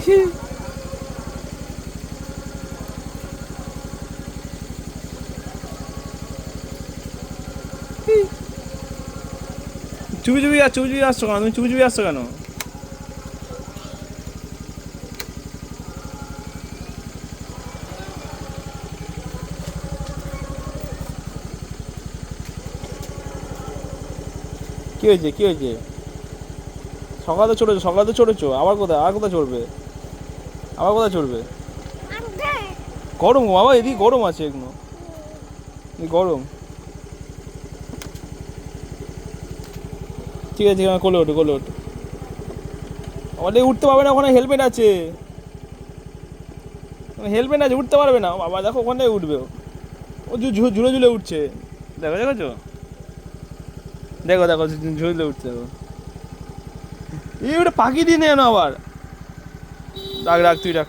চুপি চুপি আসছো কেন? তুমি চুপি চুপি আসছো কেন? কি হয়েছে, কি হয়েছে? সকালে চড়েছো, আবার কোথায় চড়বে? আবার কোথায় চড়বে? গরম বাবা, এদিকে গরম আছে এখনো, গরম। ঠিক আছে, কোলে ওঠো। আমাদের উঠতে পারবে না, ওখানে হেলমেট আছে। উঠতে পারবে না বাবা, দেখো ওখানে উঠবে ও ঝুলে ঝুলে উঠছে। দেখেছো? দেখো ঝুলে ঝুলে উঠছে। এই ওটা পাখি দিয়ে নেয় না আবার। রাখ তুই রাখ।